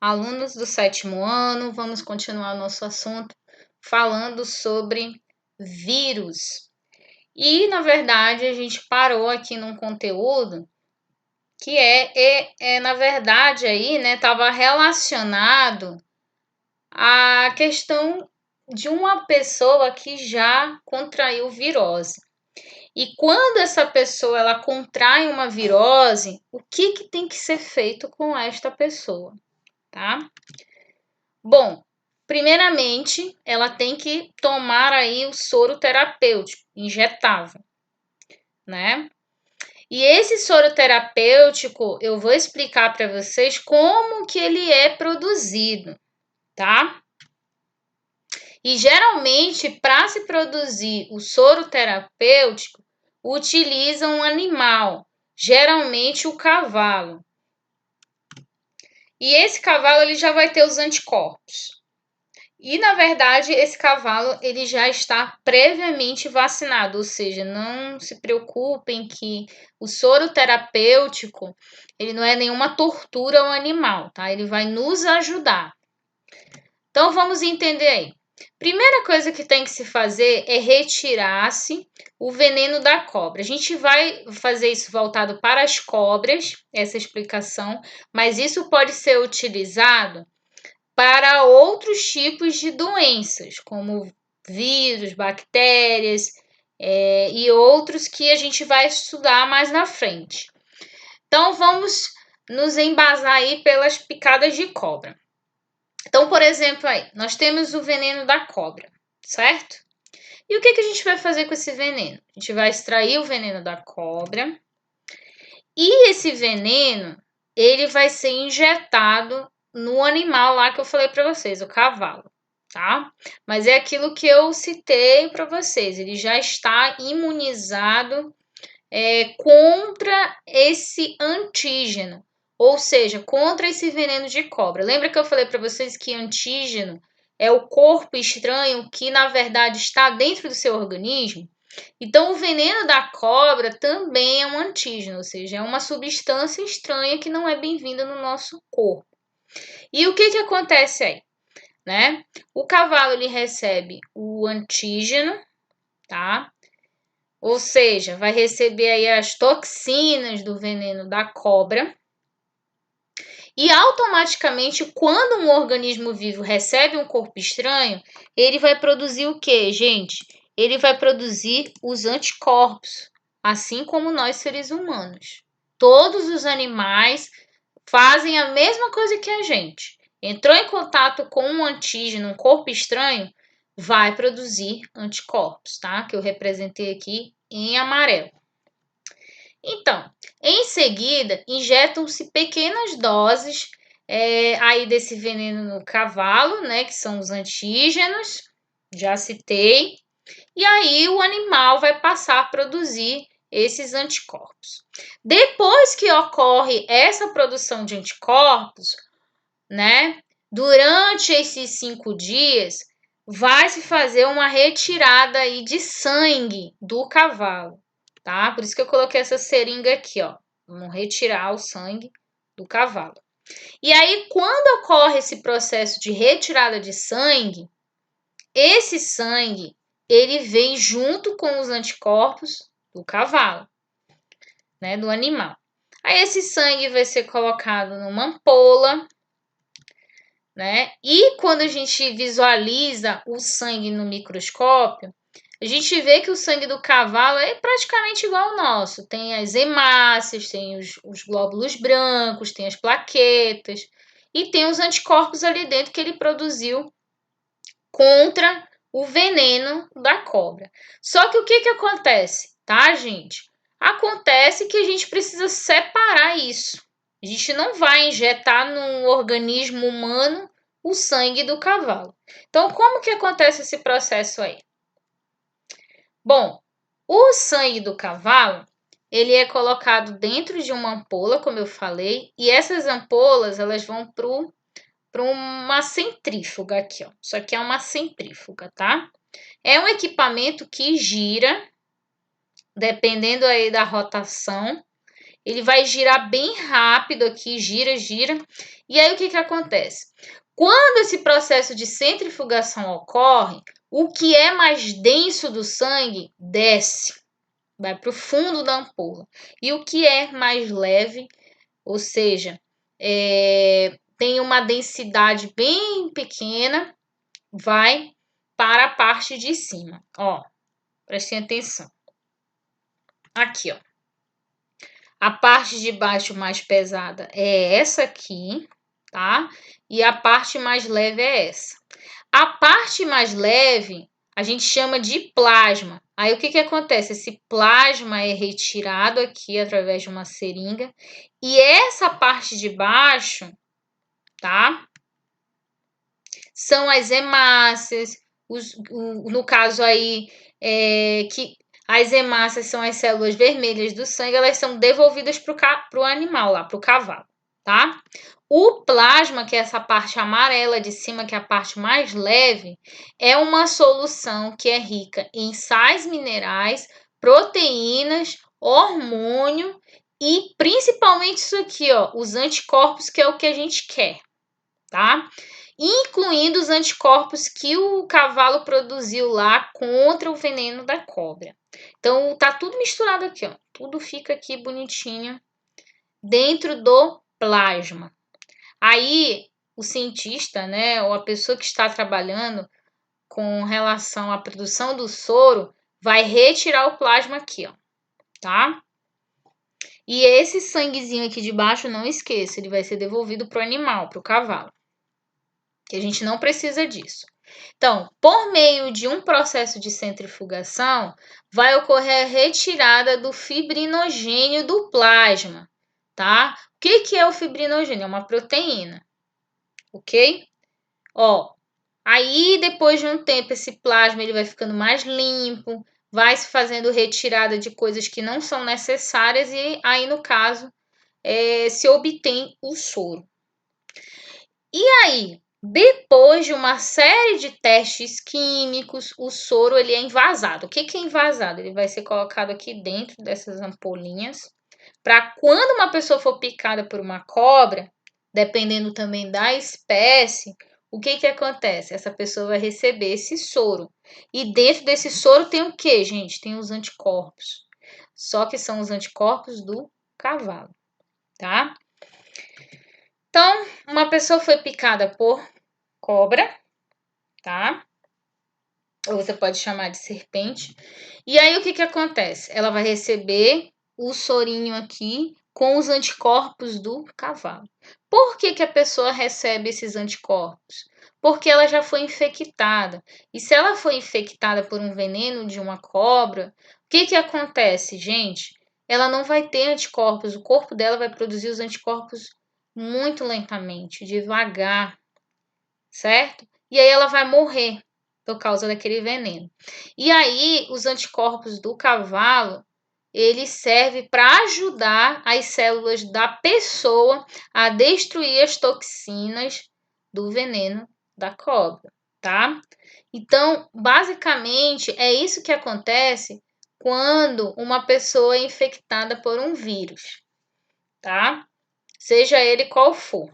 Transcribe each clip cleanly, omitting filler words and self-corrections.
alunos do 7º ano, vamos continuar o nosso assunto falando sobre vírus. E, na verdade, a gente parou aqui num conteúdo que na verdade, aí, né, estava relacionado à questão de uma pessoa que já contraiu virose. E quando essa pessoa ela contrai uma virose, o que tem que ser feito com esta pessoa, tá? Bom, primeiramente, ela tem que tomar aí o soro terapêutico injetável, né? E esse soro terapêutico, eu vou explicar para vocês como que ele é produzido, tá? E geralmente, para se produzir o soro terapêutico, utilizam um animal, geralmente o cavalo. E esse cavalo ele já vai ter os anticorpos. E na verdade, esse cavalo ele já está previamente vacinado, ou seja, não se preocupem que o soro terapêutico, ele não é nenhuma tortura ao animal, tá? Ele vai nos ajudar. Então vamos entender aí. Primeira coisa que tem que se fazer é retirar-se o veneno da cobra. A gente vai fazer isso voltado para as cobras, essa explicação, mas isso pode ser utilizado para outros tipos de doenças, como vírus, bactérias e outros que a gente vai estudar mais na frente. Então, vamos nos embasar aí pelas picadas de cobra. Então, por exemplo, aí, nós temos o veneno da cobra, certo? E o que a gente vai fazer com esse veneno? A gente vai extrair o veneno da cobra e esse veneno, ele vai ser injetado no animal lá que eu falei para vocês, o cavalo, tá? Mas é aquilo que eu citei para vocês, ele já está imunizado contra esse antígeno, ou seja, contra esse veneno de cobra. Lembra que eu falei para vocês que antígeno é o corpo estranho que, na verdade, está dentro do seu organismo? Então, o veneno da cobra também é um antígeno, ou seja, é uma substância estranha que não é bem-vinda no nosso corpo. E o que acontece aí? Né? O cavalo ele recebe o antígeno, tá? Ou seja, vai receber aí as toxinas do veneno da cobra. E automaticamente, quando um organismo vivo recebe um corpo estranho, ele vai produzir o quê, gente? Ele vai produzir os anticorpos, assim como nós seres humanos. Todos os animais fazem a mesma coisa que a gente. Entrou em contato com um antígeno, um corpo estranho, vai produzir anticorpos, tá? Que eu representei aqui em amarelo. Então, em seguida, injetam-se pequenas doses aí desse veneno no cavalo, né? Que são os antígenos, já citei. E aí o animal vai passar a produzir esses anticorpos. Depois que ocorre essa produção de anticorpos, né? Durante esses 5 dias, vai se fazer uma retirada aí de sangue do cavalo, tá? Por isso que eu coloquei essa seringa aqui, ó. Vamos retirar o sangue do cavalo. E aí, quando ocorre esse processo de retirada de sangue, esse sangue, ele vem junto com os anticorpos do cavalo, né, do animal. Aí esse sangue vai ser colocado numa ampola, né? E quando a gente visualiza o sangue no microscópio, a gente vê que o sangue do cavalo é praticamente igual ao nosso. Tem as hemácias, tem os glóbulos brancos, tem as plaquetas e tem os anticorpos ali dentro que ele produziu contra o veneno da cobra. Só que o que acontece, tá, gente? Acontece que a gente precisa separar isso. A gente não vai injetar no organismo humano o sangue do cavalo. Então, como que acontece esse processo aí? Bom, o sangue do cavalo, ele é colocado dentro de uma ampola, como eu falei, e essas ampolas, elas vão para uma centrífuga aqui, ó. Isso aqui é uma centrífuga, tá? É um equipamento que gira, dependendo aí da rotação, ele vai girar bem rápido aqui, gira. E aí o que acontece? Quando esse processo de centrifugação ocorre, o que é mais denso do sangue desce, vai para o fundo da ampola. E o que é mais leve, ou seja, tem uma densidade bem pequena, vai para a parte de cima. Ó, prestem atenção. Aqui, ó. A parte de baixo mais pesada é essa aqui, tá? E a parte mais leve é essa. A parte mais leve a gente chama de plasma. Aí o que acontece? Esse plasma é retirado aqui através de uma seringa e essa parte de baixo, tá? São as hemácias, no caso aí, que as hemácias são as células vermelhas do sangue, elas são devolvidas para o animal lá, para o cavalo, tá? O plasma, que é essa parte amarela de cima, que é a parte mais leve, é uma solução que é rica em sais minerais, proteínas, hormônio e principalmente isso aqui, ó, os anticorpos, que é o que a gente quer, tá? Incluindo os anticorpos que o cavalo produziu lá contra o veneno da cobra. Então, tá tudo misturado aqui, ó. Tudo fica aqui bonitinho dentro do plasma. Aí, o cientista, né, ou a pessoa que está trabalhando com relação à produção do soro, vai retirar o plasma aqui, ó, tá? E esse sanguezinho aqui de baixo, não esqueça, ele vai ser devolvido pro animal, pro cavalo. Que a gente não precisa disso. Então, por meio de um processo de centrifugação, vai ocorrer a retirada do fibrinogênio do plasma, tá? O que é o fibrinogênio? É uma proteína, ok? Ó, aí depois de um tempo esse plasma ele vai ficando mais limpo, vai se fazendo retirada de coisas que não são necessárias e aí no caso se obtém o soro. E aí, depois de uma série de testes químicos, o soro ele é envasado. O que é envasado? Ele vai ser colocado aqui dentro dessas ampolinhas, para quando uma pessoa for picada por uma cobra, dependendo também da espécie, o que acontece? Essa pessoa vai receber esse soro. E dentro desse soro tem o que, gente? Tem os anticorpos. Só que são os anticorpos do cavalo, tá? Então, uma pessoa foi picada por cobra, tá? Ou você pode chamar de serpente. E aí, o que acontece? Ela vai receber o sorinho aqui com os anticorpos do cavalo. Por que a pessoa recebe esses anticorpos? Porque ela já foi infectada. E se ela foi infectada por um veneno de uma cobra, o que acontece, gente? Ela não vai ter anticorpos. O corpo dela vai produzir os anticorpos muito lentamente, devagar, certo? E aí ela vai morrer por causa daquele veneno. E aí os anticorpos do cavalo, ele serve para ajudar as células da pessoa a destruir as toxinas do veneno da cobra, tá? Então, basicamente, é isso que acontece quando uma pessoa é infectada por um vírus, tá? Seja ele qual for.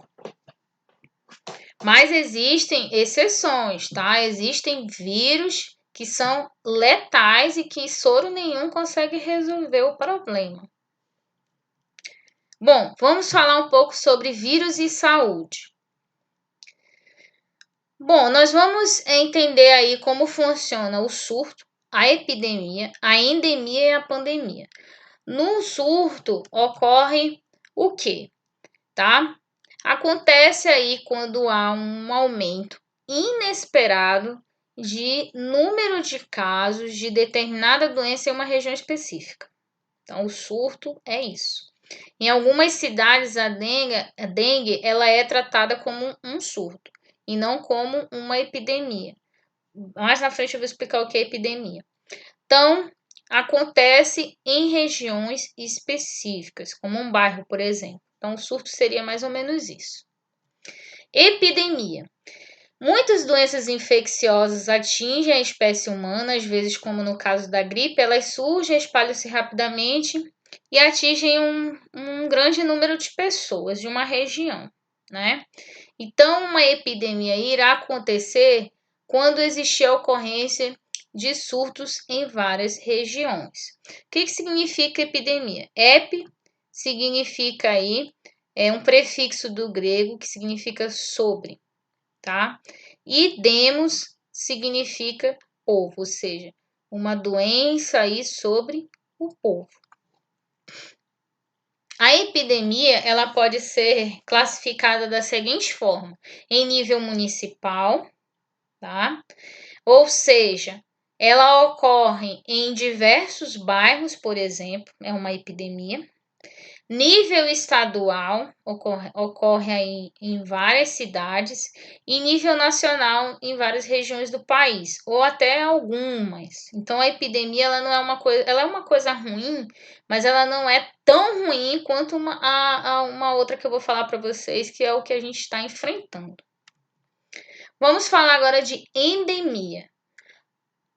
Mas existem exceções, tá? Existem vírus que são letais e que soro nenhum consegue resolver o problema. Bom, vamos falar um pouco sobre vírus e saúde. Bom, nós vamos entender aí como funciona o surto, a epidemia, a endemia e a pandemia. No surto ocorre o quê? Tá? Acontece aí quando há um aumento inesperado de número de casos de determinada doença em uma região específica. Então, o surto é isso. Em algumas cidades, a dengue ela é tratada como um surto e não como uma epidemia. Mais na frente eu vou explicar o que é epidemia. Então, acontece em regiões específicas, como um bairro, por exemplo. Então, o surto seria mais ou menos isso. Epidemia. Muitas doenças infecciosas atingem a espécie humana, às vezes, como no caso da gripe, elas surgem, espalham-se rapidamente e atingem um grande número de pessoas de uma região, né? Então, uma epidemia irá acontecer quando existir a ocorrência de surtos em várias regiões. O que significa epidemia? Epi significa aí um prefixo do grego que significa sobre, tá? E demos significa povo, ou seja, uma doença aí sobre o povo. A epidemia, ela pode ser classificada da seguinte forma: em nível municipal, tá? Ou seja, ela ocorre em diversos bairros, por exemplo, é uma epidemia. Nível estadual, ocorre aí em várias cidades, e nível nacional em várias regiões do país, ou até algumas. Então a epidemia ela não é uma coisa, ela é uma coisa ruim, mas ela não é tão ruim quanto uma outra que eu vou falar para vocês, que é o que a gente está enfrentando. Vamos falar agora de endemia.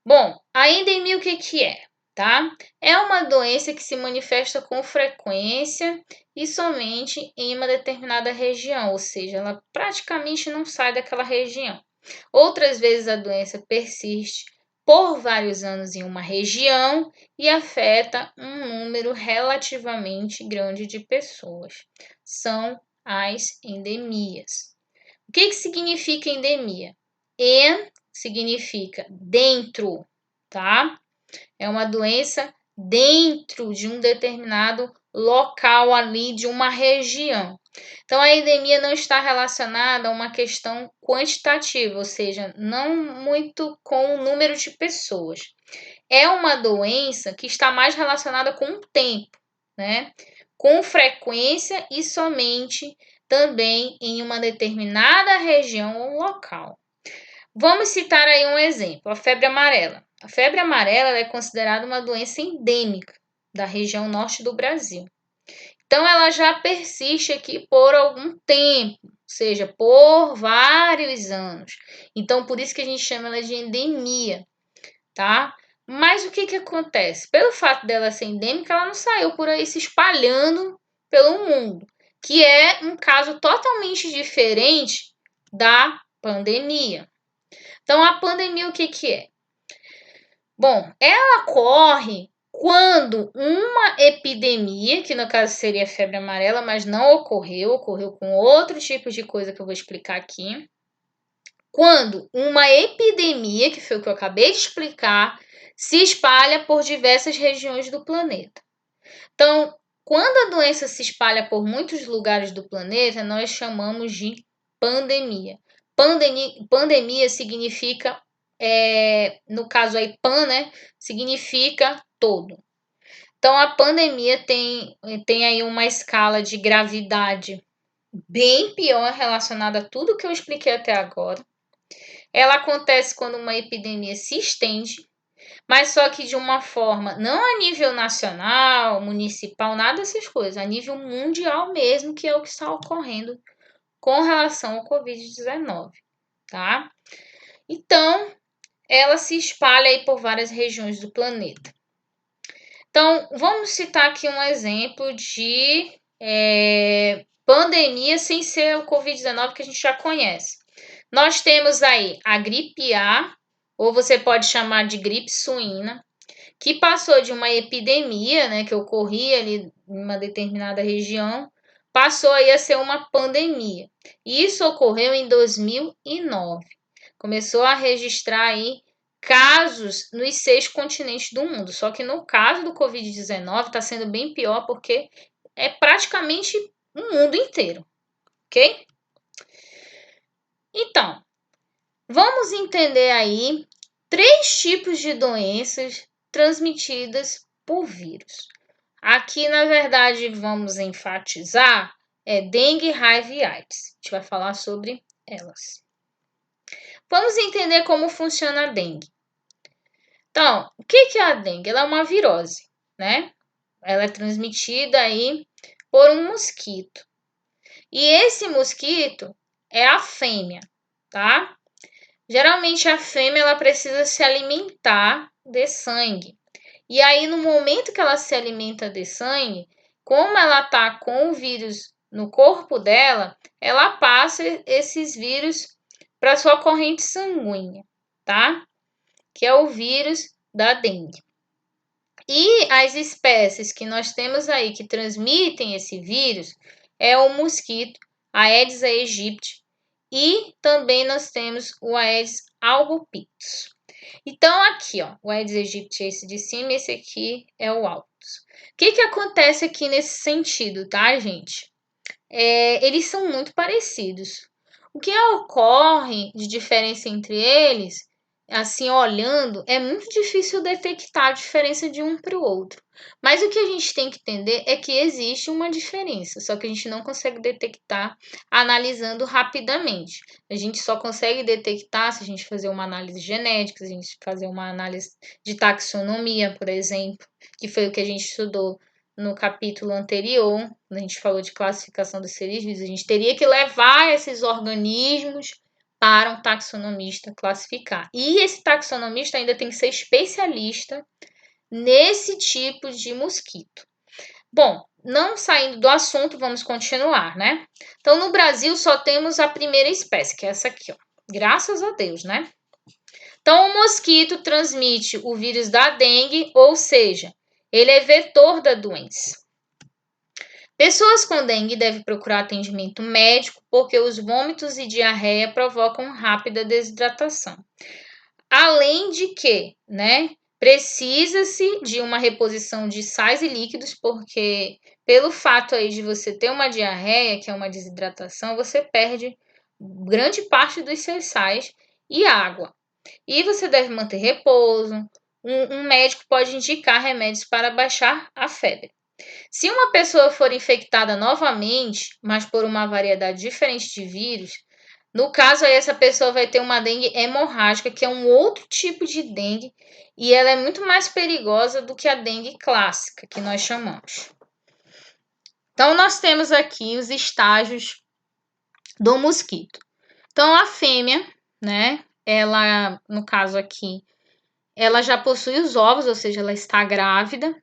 Bom, a endemia o que é? Tá? É uma doença que se manifesta com frequência e somente em uma determinada região, ou seja, ela praticamente não sai daquela região. Outras vezes a doença persiste por vários anos em uma região e afeta um número relativamente grande de pessoas. São as endemias. O que significa endemia? En significa dentro, tá? É uma doença dentro de um determinado local ali, de uma região. Então, a endemia não está relacionada a uma questão quantitativa, ou seja, não muito com o número de pessoas. É uma doença que está mais relacionada com o tempo, né? Com frequência e somente também em uma determinada região ou local. Vamos citar aí um exemplo, a febre amarela. A febre amarela é considerada uma doença endêmica da região norte do Brasil. Então, ela já persiste aqui por algum tempo, ou seja, por vários anos. Então, por isso que a gente chama ela de endemia, tá? Mas o que acontece? Pelo fato dela ser endêmica, ela não saiu por aí se espalhando pelo mundo, que é um caso totalmente diferente da pandemia. Então, a pandemia, o que é? Bom, ela ocorre quando uma epidemia, que no caso seria a febre amarela, mas não ocorreu com outro tipo de coisa que eu vou explicar aqui. Quando uma epidemia, que foi o que eu acabei de explicar, se espalha por diversas regiões do planeta. Então, quando a doença se espalha por muitos lugares do planeta, nós chamamos de pandemia. Pandemia significa, no caso aí, pan, né? Significa todo. Então, a pandemia tem aí uma escala de gravidade bem pior relacionada a tudo que eu expliquei até agora. Ela acontece quando uma epidemia se estende, mas só que de uma forma, não a nível nacional, municipal, nada dessas coisas, a nível mundial mesmo, que é o que está ocorrendo com relação ao Covid-19, tá? Então, ela se espalha aí por várias regiões do planeta. Então, vamos citar aqui um exemplo de pandemia sem ser o Covid-19 que a gente já conhece. Nós temos aí a gripe A, ou você pode chamar de gripe suína, que passou de uma epidemia, né, que ocorria ali em uma determinada região, passou aí a ser uma pandemia. E isso ocorreu em 2009. Começou a registrar aí casos nos 6 continentes do mundo. Só que no caso do Covid-19 está sendo bem pior porque é praticamente o mundo inteiro, ok? Então, vamos entender aí 3 tipos de doenças transmitidas por vírus. Aqui, na verdade, vamos enfatizar dengue, raiva e AIDS. A gente vai falar sobre elas. Vamos entender como funciona a dengue. Então, o que é a dengue? Ela é uma virose, né? Ela é transmitida aí por um mosquito. E esse mosquito é a fêmea, tá? Geralmente a fêmea ela precisa se alimentar de sangue. E aí, no momento que ela se alimenta de sangue, como ela tá com o vírus no corpo dela, ela passa esses vírus para sua corrente sanguínea, tá? Que é o vírus da dengue. E as espécies que nós temos aí que transmitem esse vírus é o mosquito Aedes aegypti e também nós temos o Aedes albopictus. Então aqui, ó, o Aedes aegypti é esse de cima, esse aqui é o albopictus. O que acontece aqui nesse sentido, tá, gente? Eles são muito parecidos. O que ocorre de diferença entre eles, assim, olhando, é muito difícil detectar a diferença de um para o outro. Mas o que a gente tem que entender é que existe uma diferença, só que a gente não consegue detectar analisando rapidamente. A gente só consegue detectar se a gente fazer uma análise genética, se a gente fazer uma análise de taxonomia, por exemplo, que foi o que a gente estudou no capítulo anterior, quando a gente falou de classificação dos seres vivos, a gente teria que levar esses organismos para um taxonomista classificar. E esse taxonomista ainda tem que ser especialista nesse tipo de mosquito. Bom, não saindo do assunto, vamos continuar, né? Então, no Brasil só temos a primeira espécie, que é essa aqui, ó. Graças a Deus, né? Então, o mosquito transmite o vírus da dengue, ou seja, ele é vetor da doença. Pessoas com dengue devem procurar atendimento médico porque os vômitos e diarreia provocam rápida desidratação. Além de que, né, precisa-se de uma reposição de sais e líquidos, porque pelo fato aí de você ter uma diarreia, que é uma desidratação, você perde grande parte dos seus sais e água. E você deve manter repouso. Um médico pode indicar remédios para baixar a febre. Se uma pessoa for infectada novamente, mas por uma variedade diferente de vírus, no caso aí essa pessoa vai ter uma dengue hemorrágica, que é um outro tipo de dengue, e ela é muito mais perigosa do que a dengue clássica, que nós chamamos. Então, nós temos aqui os estágios do mosquito. Então, a fêmea, né, ela, no caso aqui, ela já possui os ovos, ou seja, ela está grávida.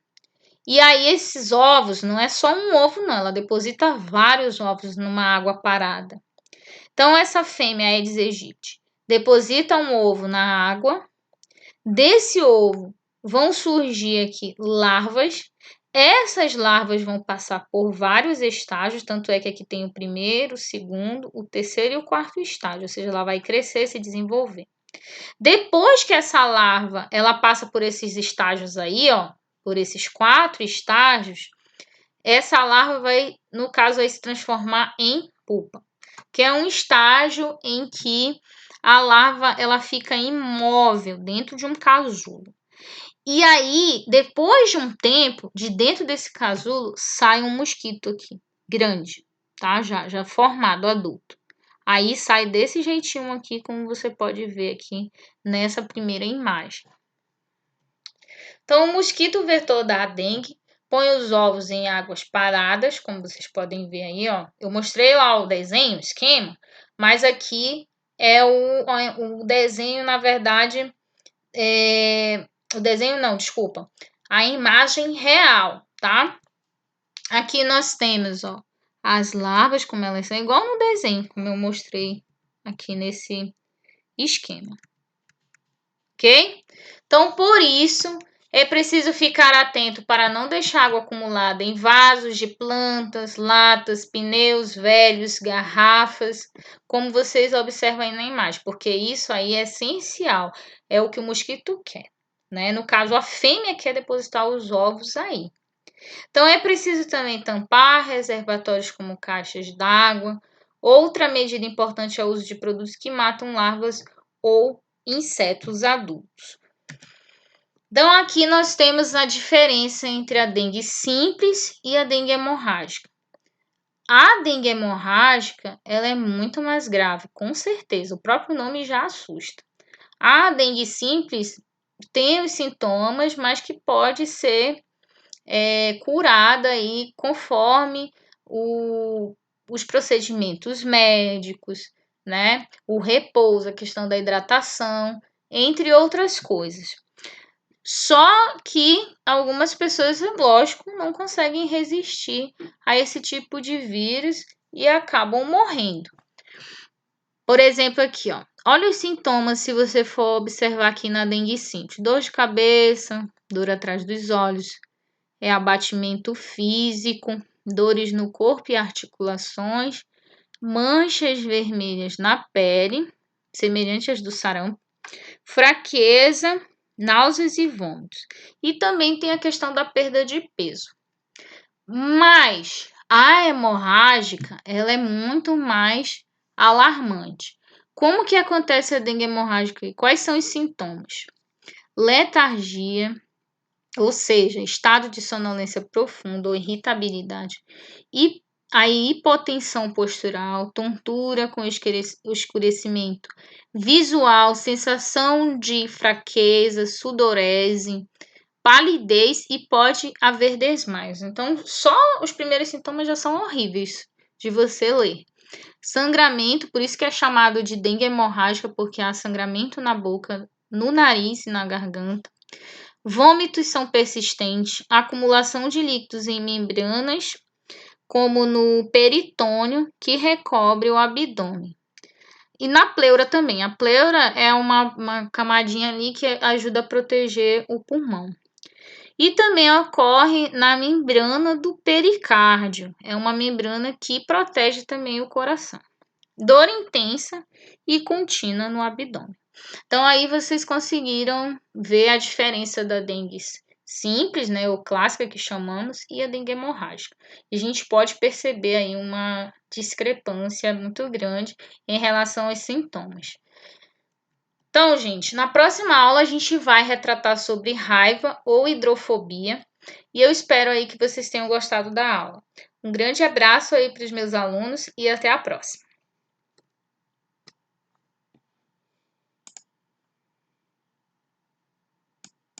E aí, esses ovos, não é só um ovo, não, ela deposita vários ovos numa água parada. Então, essa fêmea Aedes aegypti deposita um ovo na água. Desse ovo vão surgir aqui larvas. Essas larvas vão passar por vários estágios, tanto é que aqui tem o primeiro, o segundo, o terceiro e o quarto estágio, ou seja, ela vai crescer, se desenvolver. Depois que essa larva, ela passa por esses estágios aí, ó, por esses 4 estágios, essa larva vai, no caso, vai se transformar em pupa, que é um estágio em que a larva ela fica imóvel dentro de um casulo. E aí, depois de um tempo, de dentro desse casulo, sai um mosquito aqui, grande, tá? Já formado, adulto. Aí sai desse jeitinho aqui, como você pode ver aqui nessa primeira imagem. Então, o mosquito vetor da dengue põe os ovos em águas paradas, como vocês podem ver aí, ó. Eu mostrei lá o desenho, o esquema, mas aqui é o desenho, na verdade, o desenho não, desculpa, a imagem real, tá? Aqui nós temos, ó, as larvas, como elas são, igual no desenho, como eu mostrei aqui nesse esquema. Ok? Então, por isso, é preciso ficar atento para não deixar água acumulada em vasos de plantas, latas, pneus velhos, garrafas, como vocês observam aí na imagem, porque isso aí é essencial, é o que o mosquito quer, né? No caso, a fêmea quer depositar os ovos aí. Então, é preciso também tampar reservatórios como caixas d'água. Outra medida importante é o uso de produtos que matam larvas ou insetos adultos. Então, aqui nós temos a diferença entre a dengue simples e a dengue hemorrágica. A dengue hemorrágica, ela é muito mais grave, com certeza. O próprio nome já assusta. A dengue simples tem os sintomas, mas que pode ser curada aí conforme os procedimentos médicos, né? O repouso, a questão da hidratação, entre outras coisas. Só que algumas pessoas, lógico, não conseguem resistir a esse tipo de vírus e acabam morrendo. Por exemplo, aqui, ó. Olha os sintomas se você for observar aqui na dengue simples. Dor de cabeça, dor atrás dos olhos, abatimento físico, dores no corpo e articulações, manchas vermelhas na pele, semelhantes às do sarampo, fraqueza, náuseas e vômitos. E também tem a questão da perda de peso. Mas a hemorrágica, ela é muito mais alarmante. Como que acontece a dengue hemorrágica e quais são os sintomas? Letargia, ou seja, estado de sonolência profunda ou irritabilidade, e aí hipotensão postural, tontura com escurecimento visual, sensação de fraqueza, sudorese, palidez e pode haver desmaios. Então, só os primeiros sintomas já são horríveis de você ler. Sangramento, por isso que é chamado de dengue hemorrágica, porque há sangramento na boca, no nariz e na garganta. Vômitos são persistentes, acumulação de líquidos em membranas, como no peritônio, que recobre o abdômen. E na pleura também. A pleura é uma camadinha ali que ajuda a proteger o pulmão. E também ocorre na membrana do pericárdio. É uma membrana que protege também o coração. Dor intensa e contínua no abdômen. Então, aí vocês conseguiram ver a diferença da dengue simples, né, ou clássica que chamamos, e a dengue hemorrágica. E a gente pode perceber aí uma discrepância muito grande em relação aos sintomas. Então, gente, na próxima aula a gente vai retratar sobre raiva ou hidrofobia e eu espero aí que vocês tenham gostado da aula. Um grande abraço aí para os meus alunos e até a próxima.